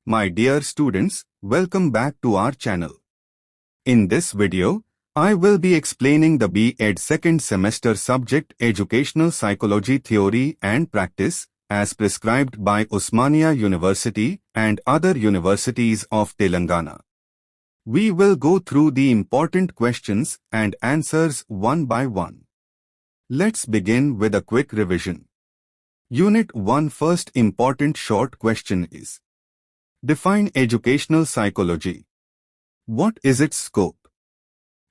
My dear students, welcome back to our channel. In this video, I will be explaining the B.Ed second semester subject Educational Psychology Theory and Practice as prescribed by Osmania University and other universities of Telangana. We will go through the important questions and answers one by one. Let's begin with a quick revision. Unit 1 first important short question is: define educational psychology. What is its scope?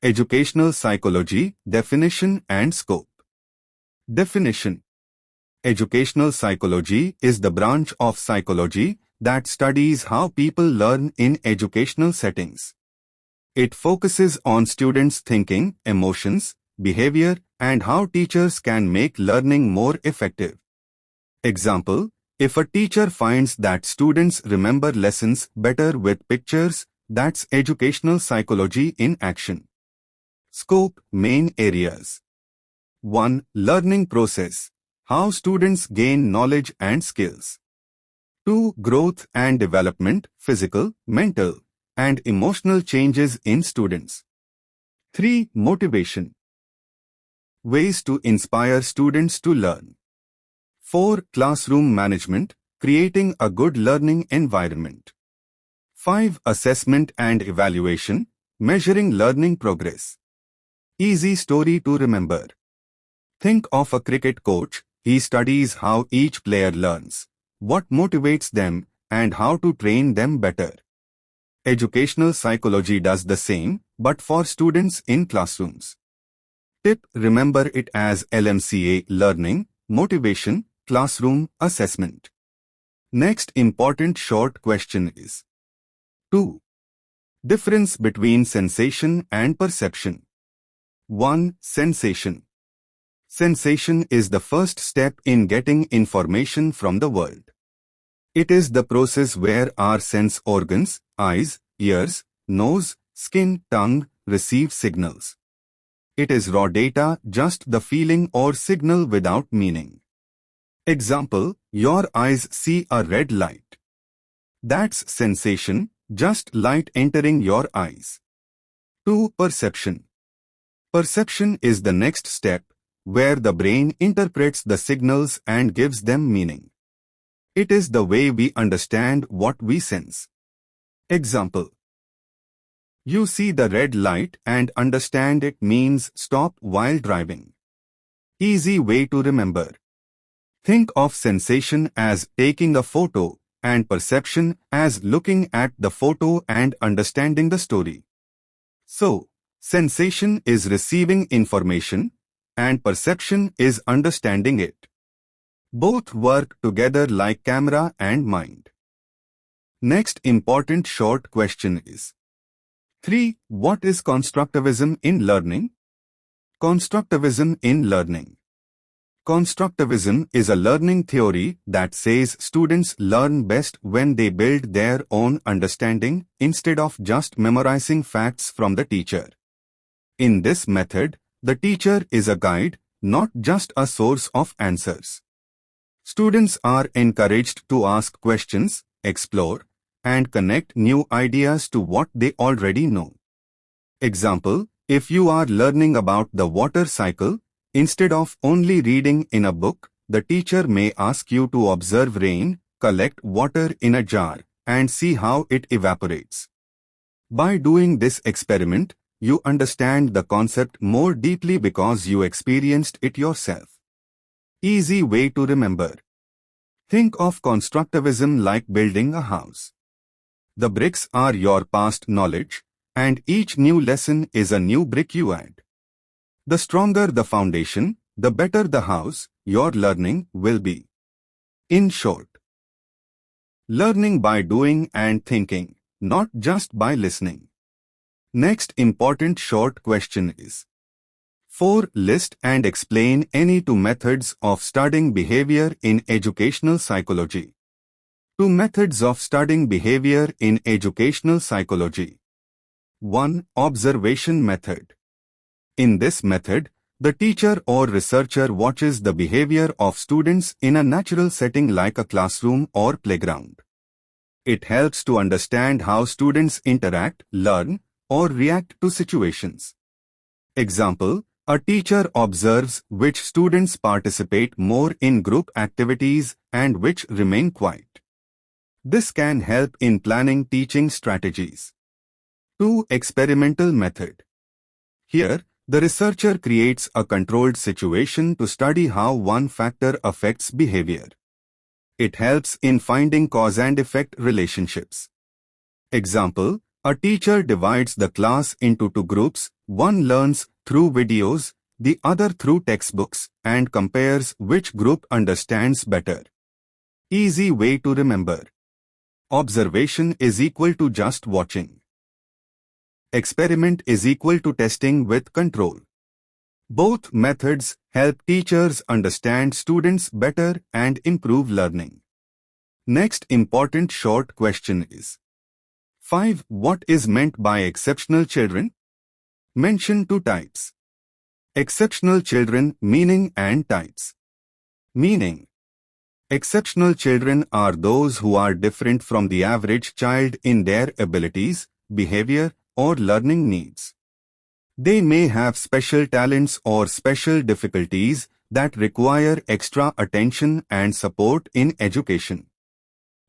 Educational psychology, definition and scope. Definition: educational psychology is the branch of psychology that studies how people learn in educational settings. It focuses on students' thinking, emotions, behavior, and how teachers can make learning more effective. Example: if a teacher finds that students remember lessons better with pictures, that's educational psychology in action. Scope: main areas. 1. Learning process. How students gain knowledge and skills. 2. Growth and development, physical, mental, and emotional changes in students. 3. Motivation. Ways to inspire students to learn. 4. Classroom management, creating a good learning environment. 5. Assessment and evaluation, measuring learning progress. Easy story to remember. Think of a cricket coach. He studies how each player learns, what motivates them, and how to train them better. Educational psychology does the same, but for students in classrooms. Tip: remember it as LMCA: learning, motivation, classroom, assessment. Next important short question is: 2. Difference between sensation and perception. 1. Sensation. Sensation is the first step in getting information from the world. It is the process where our sense organs, eyes, ears, nose, skin, tongue, receive signals. It is raw data, just the feeling or signal without meaning. Example: your eyes see a red light. That's sensation, just light entering your eyes. 2. Perception. Perception is the next step, where the brain interprets the signals and gives them meaning. It is the way we understand what we sense. Example: you see the red light and understand it means stop while driving. Easy way to remember. Think of sensation as taking a photo and perception as looking at the photo and understanding the story. So, sensation is receiving information and perception is understanding it. Both work together like camera and mind. Next important short question is: 3. What is constructivism in learning? Constructivism in learning. Constructivism is a learning theory that says students learn best when they build their own understanding instead of just memorizing facts from the teacher. In this method, the teacher is a guide, not just a source of answers. Students are encouraged to ask questions, explore, and connect new ideas to what they already know. Example: if you are learning about the water cycle, instead of only reading in a book, the teacher may ask you to observe rain, collect water in a jar, and see how it evaporates. By doing this experiment, you understand the concept more deeply because you experienced it yourself. Easy way to remember. Think of constructivism like building a house. The bricks are your past knowledge, and each new lesson is a new brick you add. The stronger the foundation, the better the house your learning will be. In short, learning by doing and thinking, not just by listening. Next important short question is: 4. List and explain any 2 methods of studying behavior in educational psychology. 2 methods of studying behavior in educational psychology. 1. Observation method. In this method, the teacher or researcher watches the behavior of students in a natural setting like a classroom or playground. It helps to understand how students interact, learn, or react to situations. Example, a teacher observes which students participate more in group activities and which remain quiet. This can help in planning teaching strategies. 2. Experimental method. Here, the researcher creates a controlled situation to study how one factor affects behavior. It helps in finding cause and effect relationships. Example, a teacher divides the class into two groups, one learns through videos, the other through textbooks, and compares which group understands better. Easy way to remember. Observation is equal to just watching. Experiment is equal to testing with control. Both methods help teachers understand students better and improve learning. Next important short question is 5. What is meant by exceptional children? Mention two types. Exceptional children, meaning and types. Meaning. Exceptional children are those who are different from the average child in their abilities, behavior, or learning needs. They may have special talents or special difficulties that require extra attention and support in education.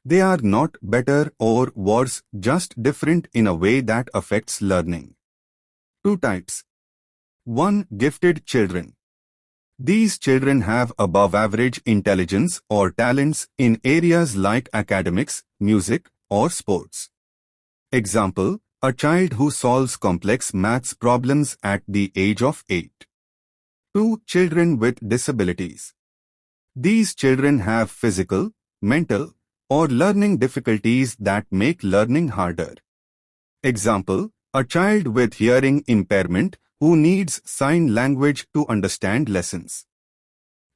They are not better or worse, just different in a way that affects learning. Two types. 1. Gifted children. These children have above-average intelligence or talents in areas like academics, music, or sports. Example, a child who solves complex maths problems at the age of 8. 2. Children with disabilities. These children have physical, mental, or learning difficulties that make learning harder. Example, a child with hearing impairment who needs sign language to understand lessons.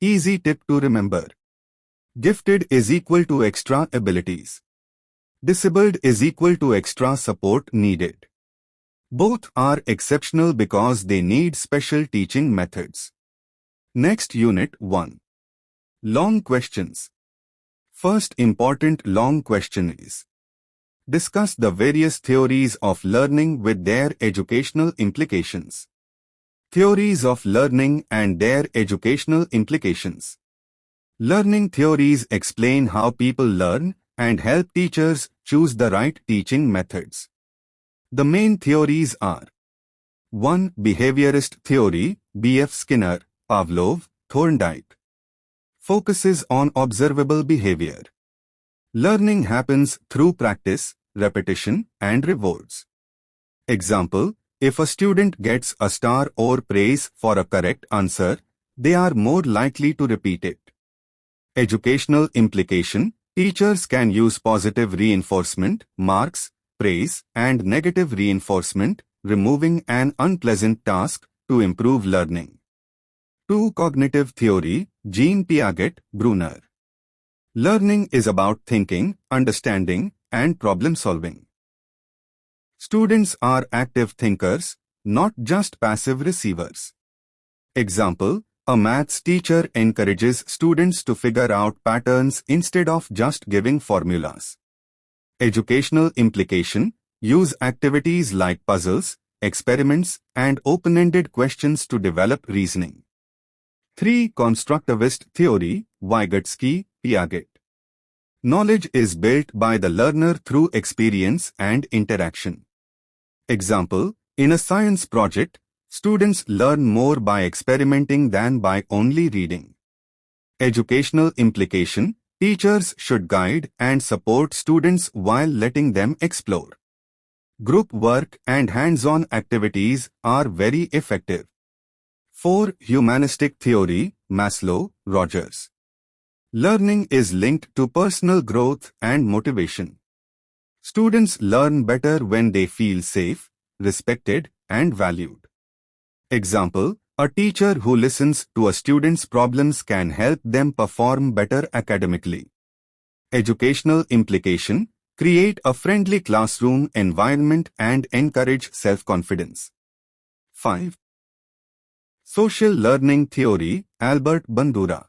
Easy tip to remember. Gifted is equal to extra abilities. Disabled is equal to extra support needed. Both are exceptional because they need special teaching methods. Next Unit 1. Long questions. First important long question is: discuss the various theories of learning with their educational implications. Theories of learning and their educational implications. Learning theories explain how people learn and help teachers choose the right teaching methods. The main theories are: 1. Behaviorist theory, B.F. Skinner, Pavlov, Thorndike. Focuses on observable behavior. Learning happens through practice, repetition, and rewards. Example, if a student gets a star or praise for a correct answer, they are more likely to repeat it. Educational implication: teachers can use positive reinforcement, marks, praise, and negative reinforcement, removing an unpleasant task, to improve learning. 2. Cognitive theory, Jean Piaget, Brunner. Learning is about thinking, understanding, and problem solving. Students are active thinkers, not just passive receivers. Example, a maths teacher encourages students to figure out patterns instead of just giving formulas. Educational implication: use activities like puzzles, experiments, and open-ended questions to develop reasoning. 3. Constructivist theory, Vygotsky, Piaget. Knowledge is built by the learner through experience and interaction. Example, in a science project, students learn more by experimenting than by only reading. Educational implication: teachers should guide and support students while letting them explore. Group work and hands-on activities are very effective. 4. Humanistic theory, Maslow, Rogers. Learning is linked to personal growth and motivation. Students learn better when they feel safe, respected, and valued. Example, a teacher who listens to a student's problems can help them perform better academically. Educational implication: create a friendly classroom environment and encourage self-confidence. 5. Social learning theory, Albert Bandura.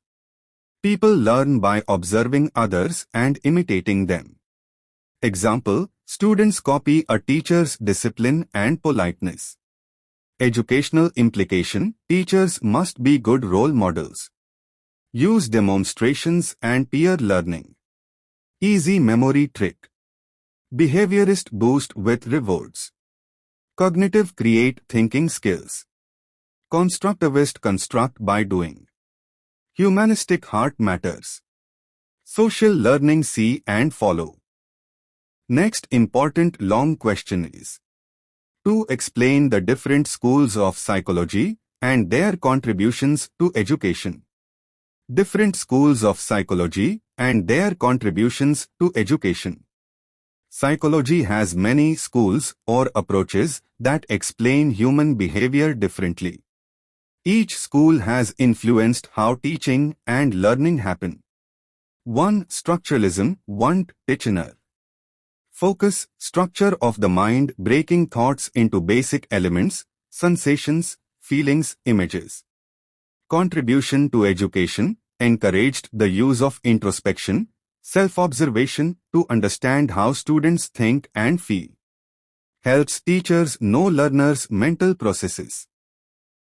People learn by observing others and imitating them. Example, students copy a teacher's discipline and politeness. Educational implication, teachers must be good role models. Use demonstrations and peer learning. Easy memory trick. Behaviorist boost with rewards. Cognitive create thinking skills. Constructivist construct by doing. Humanistic heart matters. Social learning see and follow. Next important long question is to explain the different schools of psychology and their contributions to education. Different schools of psychology and their contributions to education. Psychology has many schools or approaches that explain human behavior differently. Each school has influenced how teaching and learning happen. 1. Structuralism, Wundt, Titchener. Focus, structure of the mind breaking thoughts into basic elements, sensations, feelings, images. Contribution to education, encouraged the use of introspection, self-observation to understand how students think and feel. Helps teachers know learners' mental processes.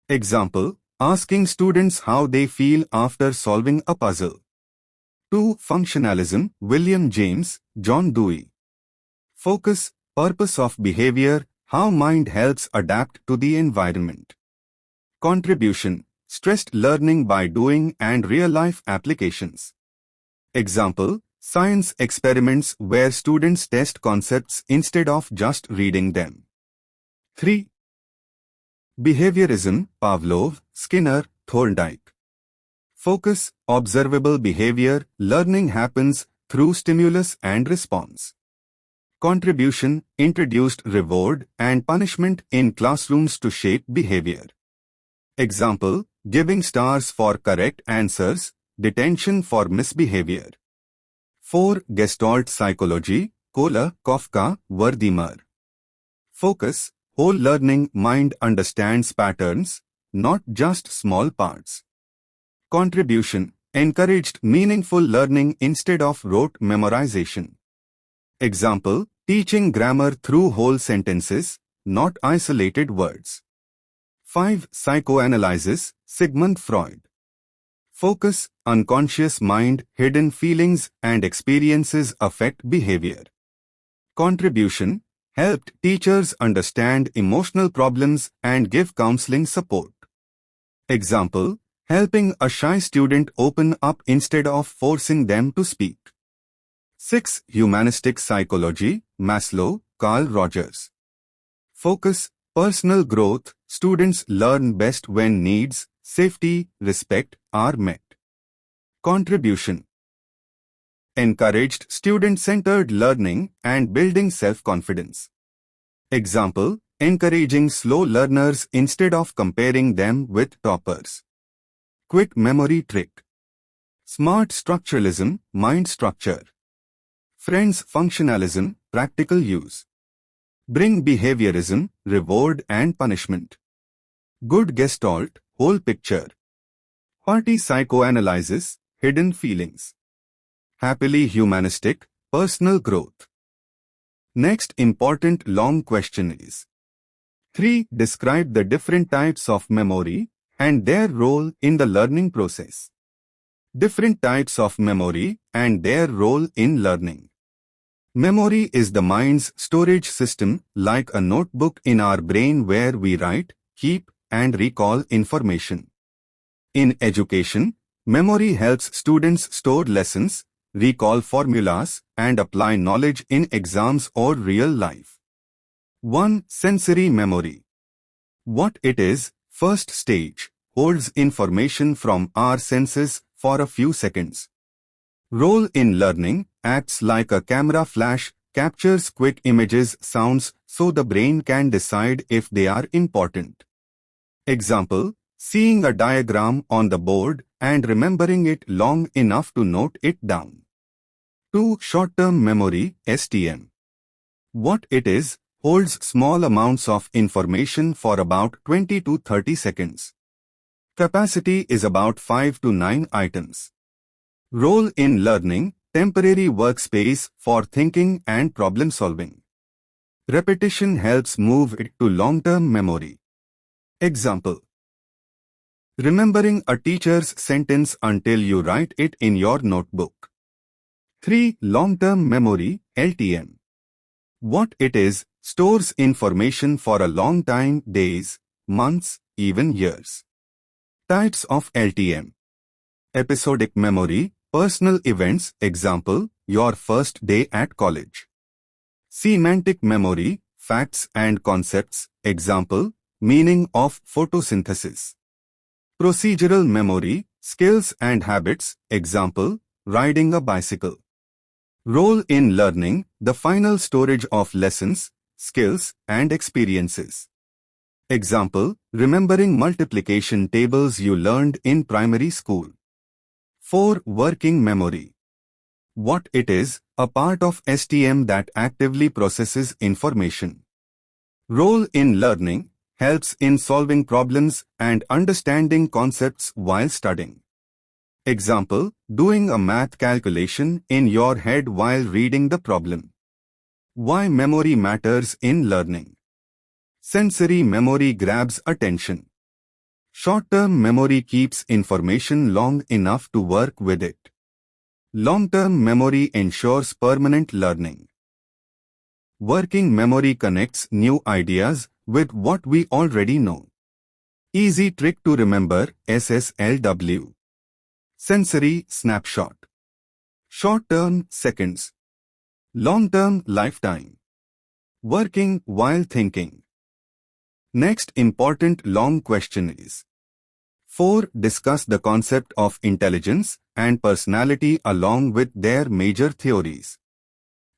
Example, asking students how they feel after solving a puzzle. 2. Functionalism, William James, John Dewey. Focus, purpose of behavior, how mind helps adapt to the environment. Contribution, stressed learning by doing and real-life applications. Example, science experiments where students test concepts instead of just reading them. 3. Behaviorism, Pavlov, Skinner, Thorndike. Focus, observable behavior, learning happens through stimulus and response. Contribution, introduced reward and punishment in classrooms to shape behavior. Example, giving stars for correct answers, detention for misbehavior. 4. Gestalt psychology, Kohler, Kafka, Wertheimer. Focus, whole learning mind understands patterns, not just small parts. Contribution, encouraged meaningful learning instead of rote memorization. Example, teaching grammar through whole sentences, not isolated words. 5. Psychoanalysis, Sigmund Freud. Focus, unconscious mind, hidden feelings and experiences affect behavior. Contribution, helped teachers understand emotional problems and give counseling support. Example, helping a shy student open up instead of forcing them to speak. 6. Humanistic psychology, Maslow, Carl Rogers. Focus, personal growth, students learn best when needs, safety, respect are met. Contribution, encouraged student-centered learning and building self-confidence. Example, encouraging slow learners instead of comparing them with toppers. Quick memory trick. Smart structuralism, mind structure. Friends functionalism, practical use. Bring behaviorism, reward and punishment. Good gestalt, whole picture. Hearty psychoanalysis, hidden feelings. Happily humanistic, personal growth. Next important long question is 3. Describe the different types of memory and their role in the learning process. Different types of memory and their role in learning. Memory is the mind's storage system, like a notebook in our brain where we write, keep, and recall information. In education, memory helps students store lessons, recall formulas, and apply knowledge in exams or real life. 1. Sensory memory. What it is, first stage, holds information from our senses for a few seconds. Role in learning, acts like a camera flash, captures quick images, sounds, so the brain can decide if they are important. Example, seeing a diagram on the board and remembering it long enough to note it down. 2. Short-term memory, STM. What it is, holds small amounts of information for about 20 to 30 seconds. Capacity is about 5 to 9 items. Role in learning, temporary workspace for thinking and problem solving. Repetition helps move it to long-term memory. Example: remembering a teacher's sentence until you write it in your notebook. 3. Long-term memory, LTM. What it is: stores information for a long time, days, months, even years. Types of LTM. Episodic memory, personal events, example, your first day at college. Semantic memory, facts and concepts, example, meaning of photosynthesis. Procedural memory, skills and habits, example, riding a bicycle. Role in learning, the final storage of lessons, skills and experiences. Example, remembering multiplication tables you learned in primary school. 4. Working memory. What it is: a part of STM that actively processes information. Role in learning, helps in solving problems and understanding concepts while studying. Example, doing a math calculation in your head while reading the problem. Why memory matters in learning. Sensory memory grabs attention. Short-term memory keeps information long enough to work with it. Long-term memory ensures permanent learning. Working memory connects new ideas with what we already know. Easy trick to remember, SSLW. Sensory snapshot. Short-term, seconds. Long-term, lifetime. Working while thinking. Next important long question is: 4. Discuss the concept of intelligence and personality along with their major theories.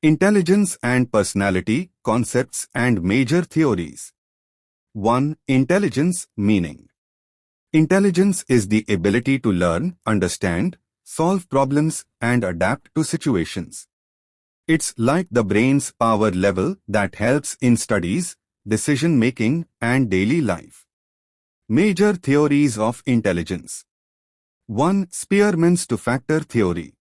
Intelligence and personality, concepts and major theories. 1. Intelligence, meaning. Intelligence is the ability to learn, understand, solve problems, and adapt to situations. It's like the brain's power level that helps in studies, decision-making, and daily life. Major theories of intelligence. 1. Spearman's two-factor theory.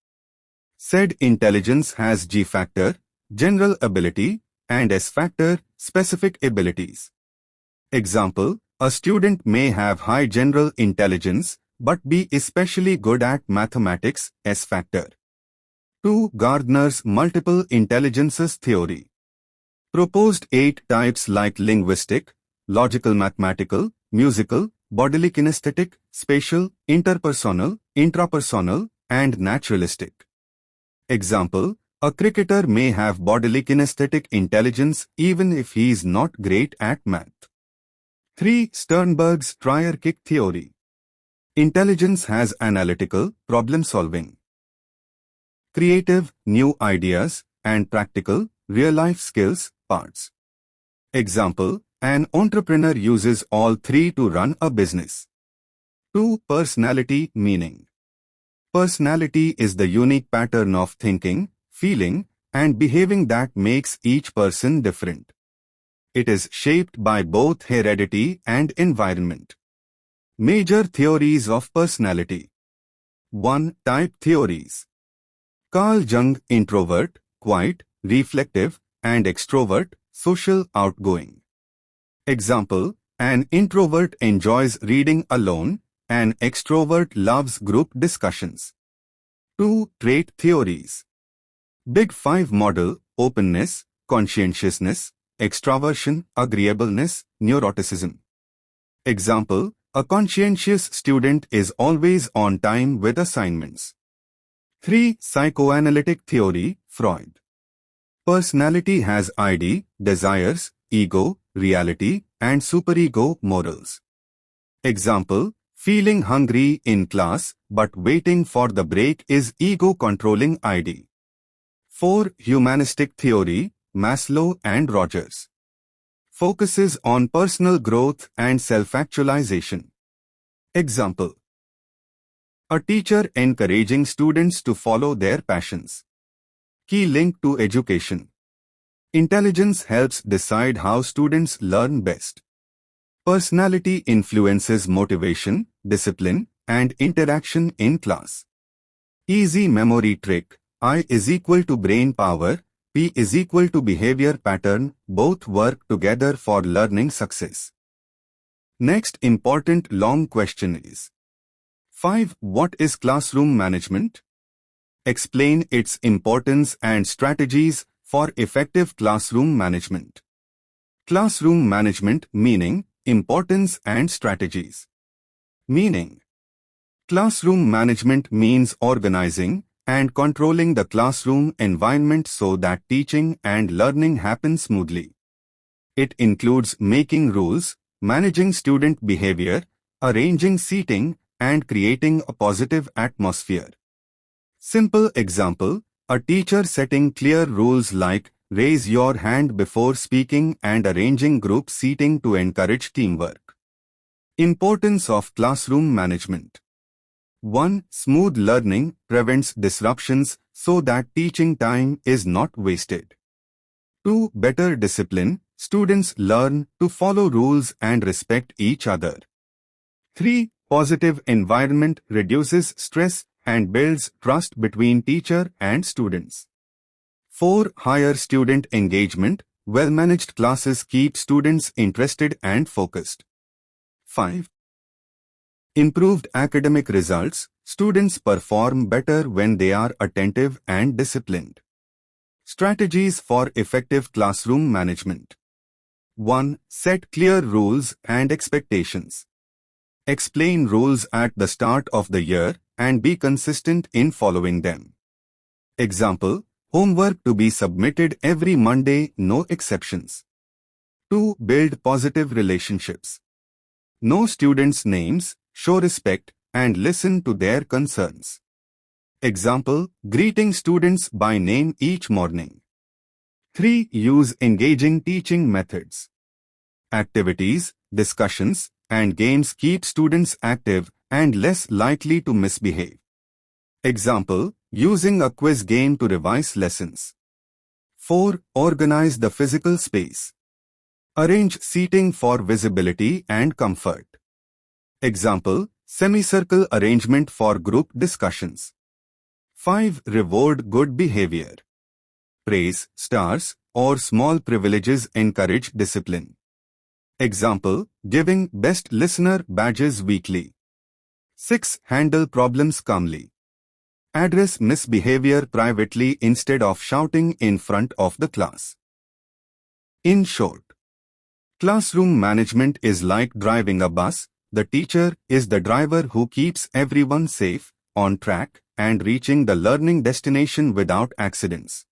Said intelligence has G-factor, general ability, and S-factor, specific abilities. Example, a student may have high general intelligence but be especially good at mathematics, S-factor. 2. Gardner's multiple intelligences theory. Proposed 8 types like linguistic, logical mathematical, musical, bodily kinesthetic, spatial, interpersonal, intrapersonal, and naturalistic. Example, a cricketer may have bodily kinesthetic intelligence even if he is not great at math. 3. Sternberg's trier kick theory. Intelligence has analytical, problem-solving, creative, new ideas, and practical, real-life skills, parts. Example, an entrepreneur uses all 3 to run a business. 2. Personality, meaning. Personality is the unique pattern of thinking, feeling, and behaving that makes each person different. It is shaped by both heredity and environment. Major theories of personality. 1. Type theories. Carl Jung, introvert, quiet, reflective, and extrovert, social, outgoing. Example, an introvert enjoys reading alone, an extrovert loves group discussions. 2. Trait theories. Big 5 model, openness, conscientiousness, extraversion, agreeableness, neuroticism. Example, a conscientious student is always on time with assignments. 3. Psychoanalytic theory, Freud. Personality has ID, desires, ego, reality, and superego, morals. Example, feeling hungry in class but waiting for the break is ego controlling ID. 4. Humanistic theory, Maslow and Rogers. Focuses on personal growth and self-actualization. Example, a teacher encouraging students to follow their passions. Key link to education. Intelligence helps decide how students learn best. Personality influences motivation, discipline, and interaction in class. Easy memory trick: I is equal to brain power, P is equal to behavior pattern, both work together for learning success. Next important long question is 5. What is classroom management? Explain its importance and strategies for effective classroom management. Classroom management meaning, importance and strategies. Meaning. Classroom management means organizing and controlling the classroom environment so that teaching and learning happen smoothly. It includes making rules, managing student behavior, arranging seating, and creating a positive atmosphere. Simple example, a teacher setting clear rules like raise your hand before speaking and arranging group seating to encourage teamwork. Importance of classroom management. 1. Smooth learning prevents disruptions so that teaching time is not wasted. 2. Better discipline. Students learn to follow rules and respect each other. 3. Positive environment reduces stress and builds trust between teacher and students. 4. Higher student engagement. Well-managed classes keep students interested and focused. 5. Improved academic results. Students perform better when they are attentive and disciplined. Strategies for effective classroom management. 1. Set clear rules and expectations. Explain rules at the start of the year and be consistent in following them. Example, homework to be submitted every Monday, no exceptions. 2. Build positive relationships. Know students' names, show respect, and listen to their concerns. Example, greeting students by name each morning. 3. Use engaging teaching methods. Activities, discussions, and games keep students active and less likely to misbehave. Example, using a quiz game to revise lessons. 4. Organize the physical space. Arrange seating for visibility and comfort. Example, semicircle arrangement for group discussions. 5. Reward good behavior. Praise, stars, or small privileges encourage discipline. Example, giving best listener badges weekly. 6. Handle problems calmly. Address misbehavior privately instead of shouting in front of the class. In short, classroom management is like driving a bus. The teacher is the driver who keeps everyone safe, on track, and reaching the learning destination without accidents.